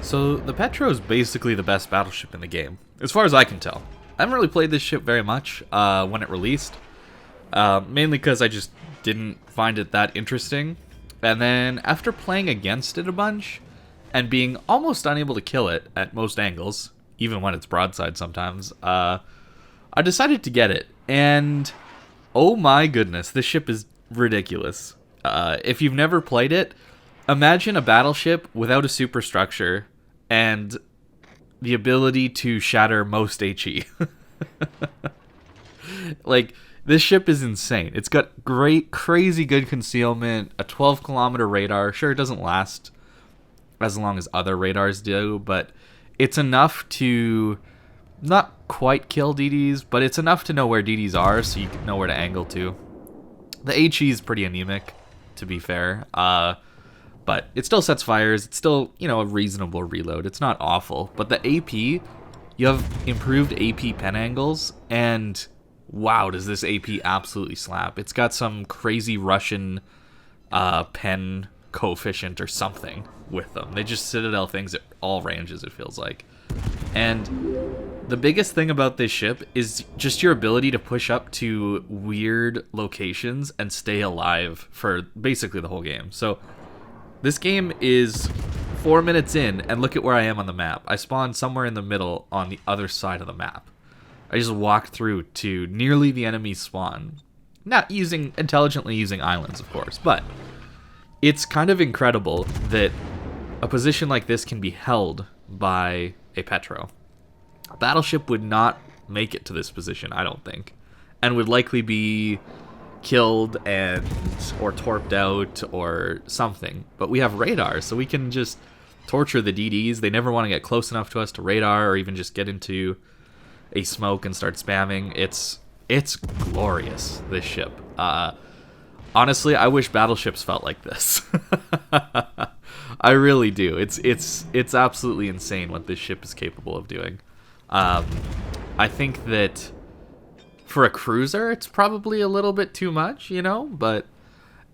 So the Petro is basically the best battleship in the game, as far as I can tell. I haven't really played this ship very much when it released, mainly because I just didn't find it that interesting. And then after playing against it a bunch, and being almost unable to kill it at most angles, even when it's broadside sometimes, I decided to get it. And oh my goodness, this ship is ridiculous. If you've never played it, imagine a battleship without a superstructure and the ability to shatter most HE. Like, this ship is insane. It's got great, crazy good concealment, a 12-kilometer radar. Sure, it doesn't last as long as other radars do, but it's enough to not quite kill DDs, but it's enough to know where DDs are, so you can know where to angle to. The HE is pretty anemic, to be fair, but it still sets fires. It's still, a reasonable reload. It's not awful, but the AP, you have improved AP pen angles, and wow, does this AP absolutely slap. It's got some crazy Russian pen coefficient or something with them. They just Citadel things at all ranges, it feels like. And the biggest thing about this ship is just your ability to push up to weird locations and stay alive for basically the whole game. So this game is 4 minutes in, and look at where I am on the map. I spawned somewhere in the middle on the other side of the map. I just walked through to nearly the enemy's spawn. Not intelligently using islands, of course, but it's kind of incredible that a position like this can be held by a Petro. A battleship would not make it to this position, I don't think, and would likely be killed or torped out or something. But we have radar, so we can just torture the DDs. They never want to get close enough to us to radar or even just get into a smoke and start spamming. It's glorious, this ship. Honestly, I wish battleships felt like this. I really do. It's absolutely insane what this ship is capable of doing. I think that for a cruiser, it's probably a little bit too much, but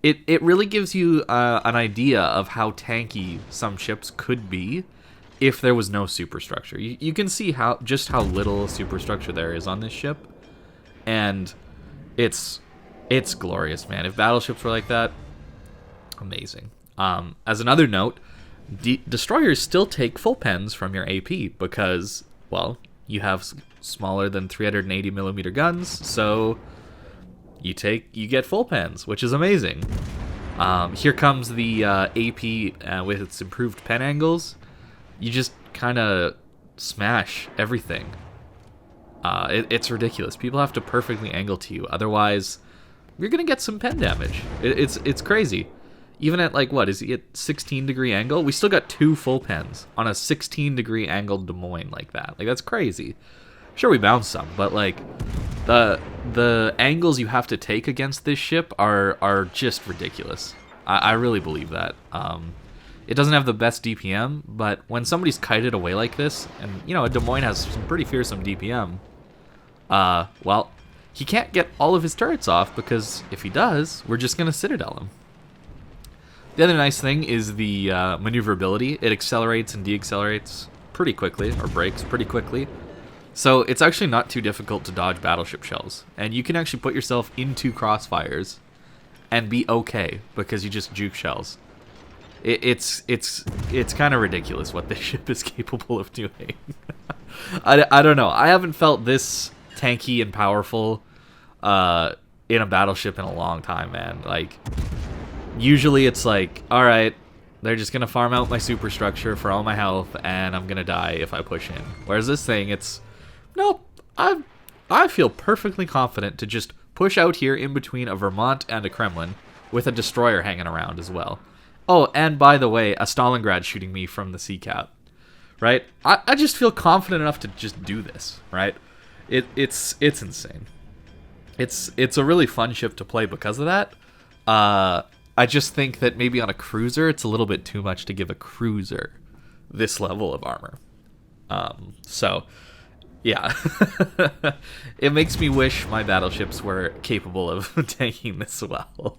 it really gives you an idea of how tanky some ships could be if there was no superstructure. You can see how little superstructure there is on this ship, and it's glorious, man. If battleships were like that, amazing. As another note, destroyers still take full pens from your AP because, well, you have smaller than 380 millimeter guns, so you get full pens, which is amazing. Here comes the AP with its improved pen angles. You just kind of smash everything. It's ridiculous. People have to perfectly angle to you, otherwise you're gonna get some pen damage. It's crazy. Even at, like, what is he at 16-degree angle? We still got 2 full pens on a 16-degree angled Des Moines like that. Like, that's crazy. Sure, we bounced some, but like the angles you have to take against this ship are just ridiculous. I really believe that. It doesn't have the best DPM, but when somebody's kited away like this, and a Des Moines has some pretty fearsome DPM, well, he can't get all of his turrets off, because if he does, we're just gonna Citadel him. The other nice thing is the maneuverability. It accelerates and deaccelerates pretty quickly, or brakes pretty quickly. So it's actually not too difficult to dodge battleship shells. And you can actually put yourself into crossfires and be okay because you just juke shells. It's kind of ridiculous what this ship is capable of doing. I don't know. I haven't felt this tanky and powerful in a battleship in a long time, man. Like, usually it's like, all right, they're just going to farm out my superstructure for all my health, and I'm going to die if I push in. Whereas this thing, it's, nope, I feel perfectly confident to just push out here in between a Vermont and a Kremlin with a destroyer hanging around as well. Oh, and by the way, a Stalingrad shooting me from the sea cap, right? I just feel confident enough to just do this, right? It's insane. It's a really fun ship to play because of that. I just think that maybe on a cruiser, it's a little bit too much to give a cruiser this level of armor. So, yeah. It makes me wish my battleships were capable of tanking this well.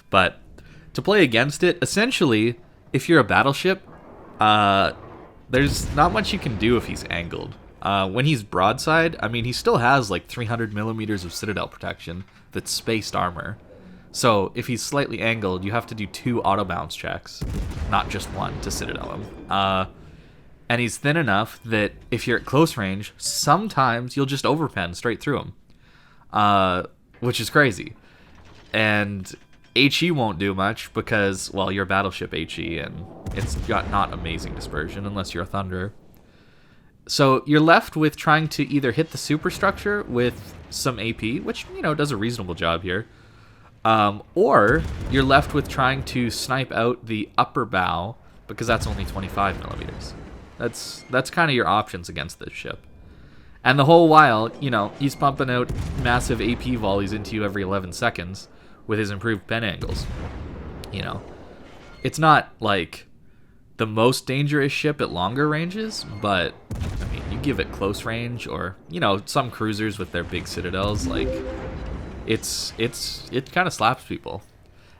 But to play against it, essentially, if you're a battleship, there's not much you can do if he's angled. When he's broadside, I mean, he still has like 300 millimeters of citadel protection that's spaced armor. So if he's slightly angled, you have to do 2 auto bounce checks, not just 1 to citadel him. And he's thin enough that if you're at close range, sometimes you'll just overpen straight through him, which is crazy. And HE won't do much because, well, you're Battleship HE, and it's got not amazing dispersion unless you're a Thunderer. So you're left with trying to either hit the superstructure with some AP, which, you know, does a reasonable job here, or you're left with trying to snipe out the upper bow because that's only 25 millimeters. That's kind of your options against this ship. And the whole while, you know, he's pumping out massive AP volleys into you every 11 seconds with his improved pen angles. You know, it's not like the most dangerous ship at longer ranges, but I mean, you give it close range, or, you know, some cruisers with their big citadels, like it kind of slaps people.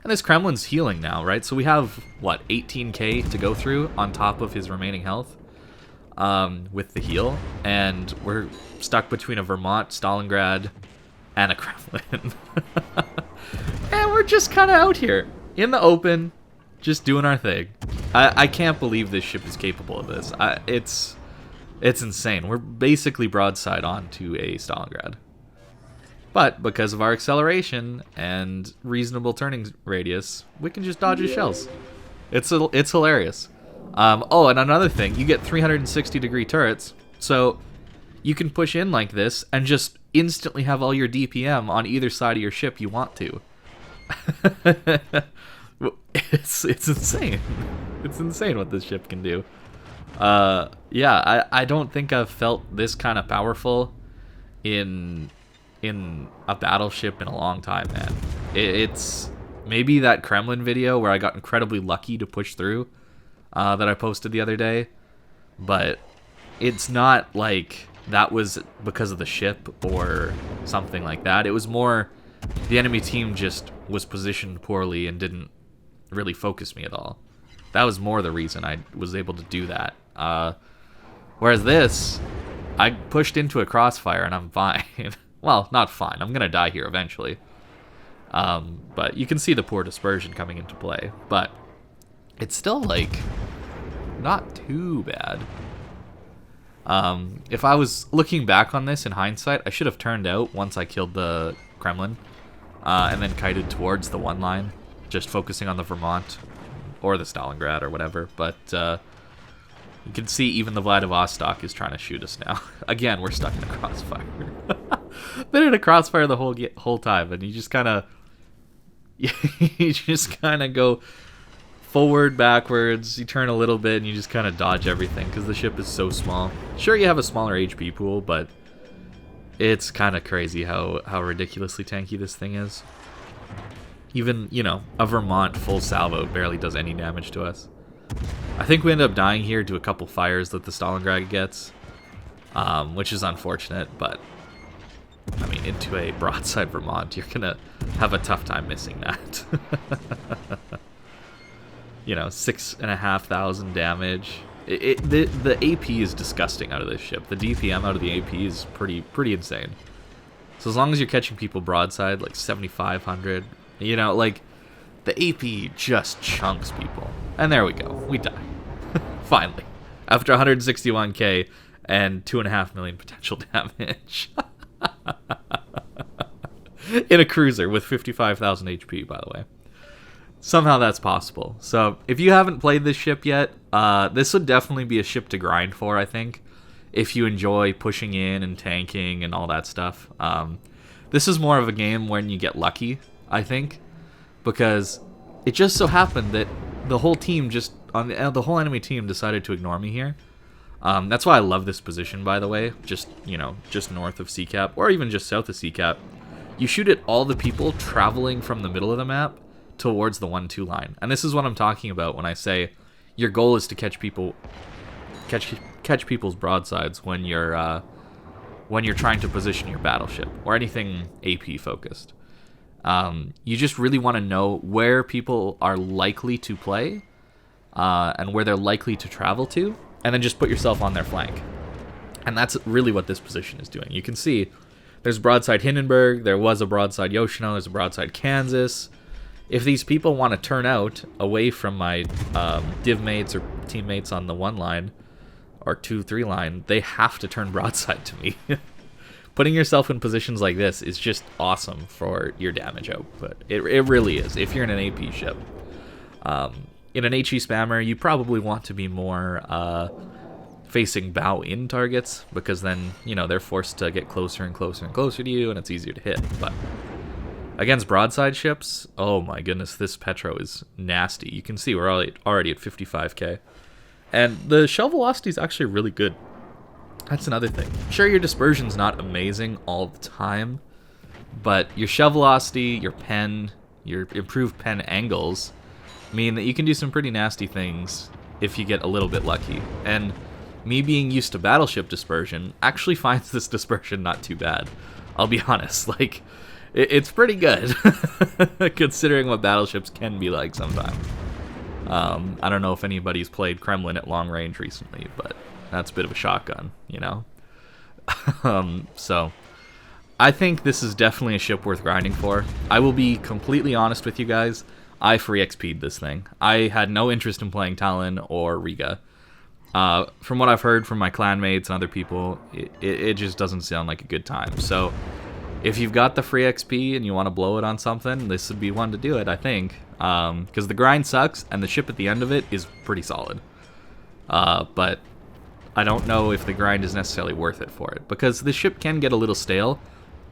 And this Kremlin's healing now, right? So we have what, 18k to go through on top of his remaining health, with the heal, and we're stuck between a Vermont, Stalingrad, and a Kremlin. And we're just kind of out here in the open, just doing our thing. I can't believe this ship is capable of this. It's insane. We're basically broadside onto a Stalingrad. But because of our acceleration and reasonable turning radius, we can just dodge his shells. It's hilarious. Oh, and another thing, you get 360-degree turrets, so you can push in like this and just instantly have all your DPM on either side of your ship you want to. It's insane. It's insane what this ship can do. Yeah, I don't think I've felt this kind of powerful in a battleship in a long time, man. It's maybe that Kremlin video where I got incredibly lucky to push through, that I posted the other day, but it's not like that was because of the ship or something like that. It was more the enemy team just was positioned poorly and didn't really focus me at all. That was more the reason I was able to do that. Whereas this, I pushed into a crossfire and I'm fine. Well, not fine. I'm gonna die here eventually. But you can see the poor dispersion coming into play. But it's still, like, not too bad. If I was looking back on this in hindsight, I should have turned out once I killed the Kremlin, and then kited towards the one line, just focusing on the Vermont or the Stalingrad or whatever. But you can see even the Vladivostok is trying to shoot us now. Again, we're stuck in a crossfire. Been in a crossfire the whole time, and you just kind of go forward, backwards, you turn a little bit, and you just kind of dodge everything because the ship is so small. Sure, you have a smaller HP pool, but it's kind of crazy how ridiculously tanky this thing is. Even, you know, a Vermont full salvo barely does any damage to us. I think we end up dying here to a couple fires that the Stalingrad gets, which is unfortunate, but I mean, into a broadside Vermont, you're gonna have a tough time missing that. You know, 6,500 damage. The AP is disgusting out of this ship. The DPM out of the AP is pretty insane. So as long as you're catching people broadside, like 7,500, you know, like, the AP just chunks people. And there we go. We die. Finally. After 161k and 2.5 million potential damage. In a cruiser with 55,000 HP, by the way. Somehow that's possible. So if you haven't played this ship yet, this would definitely be a ship to grind for, I think, if you enjoy pushing in and tanking and all that stuff. This is more of a game when you get lucky, I think, because it just so happened that the whole team the whole enemy team decided to ignore me here. That's why I love this position, by the way, just north of CCAP, or even just south of CCAP. You shoot at all the people traveling from the middle of the map towards the 1-2 line. And this is what I'm talking about when I say your goal is to catch people's broadsides when you're trying to position your battleship or anything AP focused. You just really want to know where people are likely to play and where they're likely to travel to, and then just put yourself on their flank. And that's really what this position is doing. You can see there's broadside Hindenburg, there was a broadside Yoshino, there's a broadside Kansas. If these people want to turn out away from my div mates or teammates on the 1 line or 2-3 line, they have to turn broadside to me. Putting yourself in positions like this is just awesome for your damage output. It really is, if you're in an AP ship. In an HE spammer, you probably want to be more facing bow-in targets, because then, you know, they're forced to get closer and closer and closer to you, and it's easier to hit. But against broadside ships, oh my goodness, this Petro is nasty. You can see we're already at 55k. And the shell velocity is actually really good. That's another thing. Sure, your dispersion's not amazing all the time, but your shell velocity, your pen, your improved pen angles mean that you can do some pretty nasty things if you get a little bit lucky. And me being used to Battleship dispersion actually finds this dispersion not too bad. I'll be honest, like, it's pretty good, considering what Battleships can be like sometimes. I don't know if anybody's played Kremlin at long range recently, but that's a bit of a shotgun, you know? So, I think this is definitely a ship worth grinding for. I will be completely honest with you guys. I free XP'd this thing. I had no interest in playing Tallinn or Riga. From what I've heard from my clanmates and other people, it just doesn't sound like a good time. So, if you've got the free XP and you want to blow it on something, this would be one to do it, I think. Because the grind sucks, and the ship at the end of it is pretty solid. But I don't know if the grind is necessarily worth it for it, because the ship can get a little stale,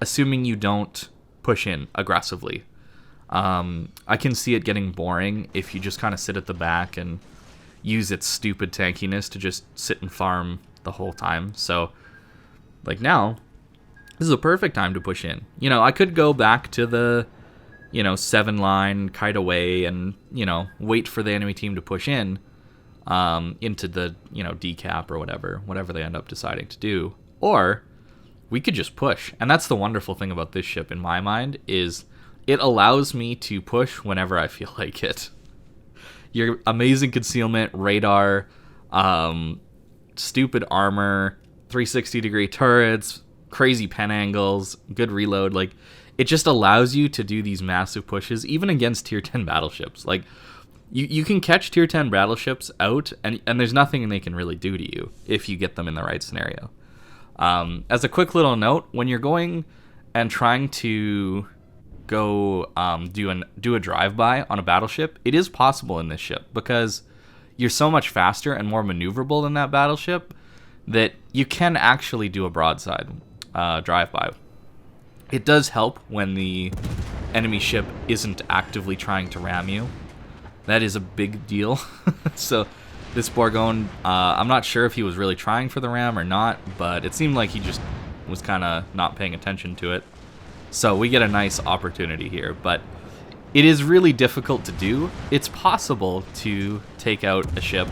assuming you don't push in aggressively. I can see it getting boring if you just kind of sit at the back and use its stupid tankiness to just sit and farm the whole time. So, like now, this is a perfect time to push in. You know, I could go back to the, 7 line, kite away, and, wait for the enemy team to push in into the, decap or whatever they end up deciding to do. Or we could just push. And that's the wonderful thing about this ship, in my mind, is it allows me to push whenever I feel like it. Your amazing concealment, radar, stupid armor, 360-degree turrets, crazy pen angles, good reload. Like, it just allows you to do these massive pushes, even against tier 10 battleships. Like, you can catch tier 10 battleships out, and there's nothing they can really do to you if you get them in the right scenario. As a quick little note, when you're going and trying to go do a drive-by on a battleship, it is possible in this ship, because you're so much faster and more maneuverable than that battleship that you can actually do a broadside drive-by. It does help when the enemy ship isn't actively trying to ram you. That is a big deal. So this Borgone, I'm not sure if he was really trying for the ram or not, but it seemed like he just was kind of not paying attention to it. So we get a nice opportunity here, but it is really difficult to do. It's possible to take out a ship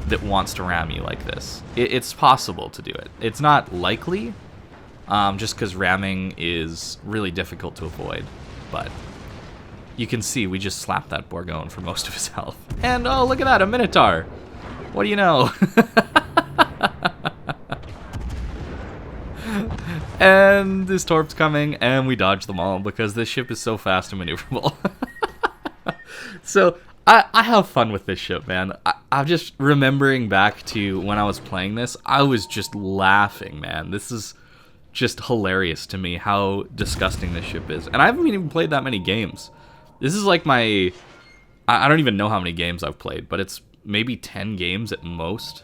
that wants to ram you like this. It's possible to do it. It's not likely, just because ramming is really difficult to avoid. But you can see we just slapped that Borgone for most of his health. And oh, look at that, a Minotaur! What do you know? And this Torp's coming, and we dodge them all because this ship is so fast and maneuverable. So, I have fun with this ship, man. I'm just remembering back to when I was playing this, I was just laughing, man. This is just hilarious to me how disgusting this ship is. And I haven't even played that many games. This is like my... I don't even know how many games I've played, but it's maybe 10 games at most.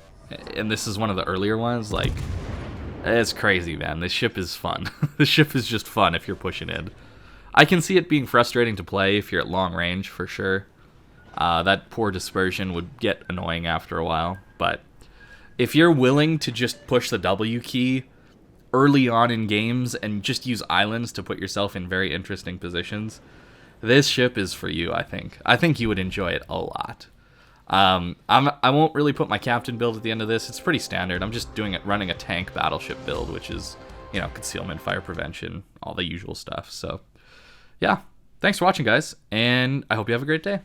And this is one of the earlier ones, like... It's crazy, man. This ship is fun. This ship is just fun if you're pushing in. I can see it being frustrating to play if you're at long range, for sure. That poor dispersion would get annoying after a while. But if you're willing to just push the W key early on in games and just use islands to put yourself in very interesting positions, this ship is for you, I think. I think you would enjoy it a lot. I won't really put my captain build at the end of this. It's pretty standard. I'm just running a tank battleship build, which is, concealment, fire prevention, all the usual stuff. So, yeah. Thanks for watching, guys, and I hope you have a great day.